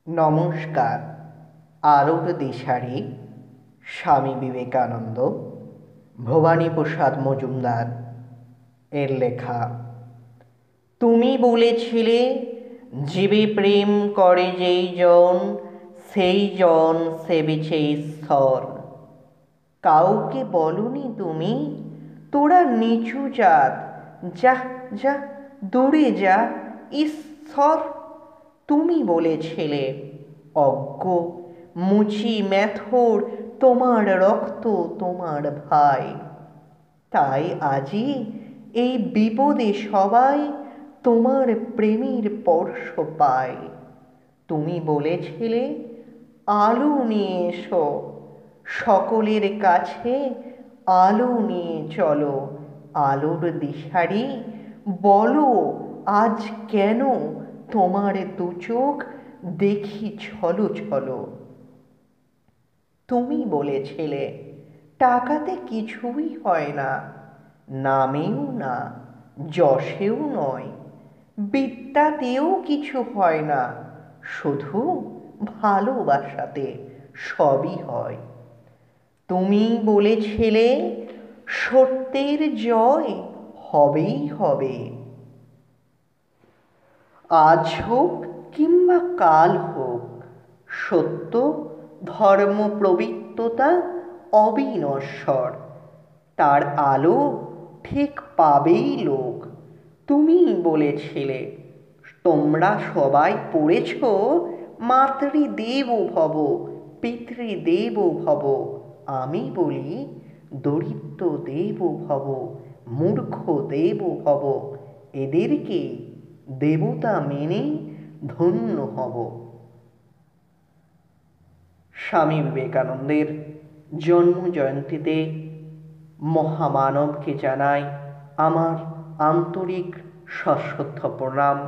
নমস্কার। আলোর দিশারি স্বামী বিবেকানন্দ, ভবানীপ্রসাদ মজুমদার এর লেখা। তুমি বলেছিলে, জীবে প্রেম করে যেই জন, সেই জন সেবিছে ঈশ্বর। কাউকে বলনি তুমি তোরা নিচু জাত, যা যা দূরে যা ঈশ্বর। তুমি বলেছিলে, অজ্ঞ মুচি মেথর তোমার রক্ত তোমার ভাই। তাই আজি এই বিপদে সবাই তোমার প্রেমের স্পর্শ পায়। তুমি বলেছিলে, আলো নিয়ে এসো, সকলের কাছে আলো নিয়ে চলো। আলোর দিশারি বলো, আজ কেন তোমার দু চোখ দেখি ছলো ছলো। তুমি বলেছিলে, টাকাতে কিছুই হয় না, নামেও না, যশেও নয়, বিদ্যাতেও কিছু হয় না, শুধু ভালোবাসাতে সবই হয়। তুমি বলেছিলে, সত্যের জয় হবেই হবে, আজ হোক কিংবা কাল হোক। সত্য ধর্ম পবিত্রতা অবিনশ্বর, তার আলো ঠিক পাবেই লোক। তুমি বলেছিলে, তোমরা সবাই পড়েছ মাতৃদেব ভব পিতৃদেব ভব। আমি বলি, দরিদ্র দেব ভব মূর্খ দেব ভব। এদেরকে দেবতা মেনে ধন্য হব। স্বামী বিবেকানন্দের জন্মজয়ন্তীতে মহামানবকে জানাই আমার আন্তরিক সশ্রদ্ধ প্রণাম।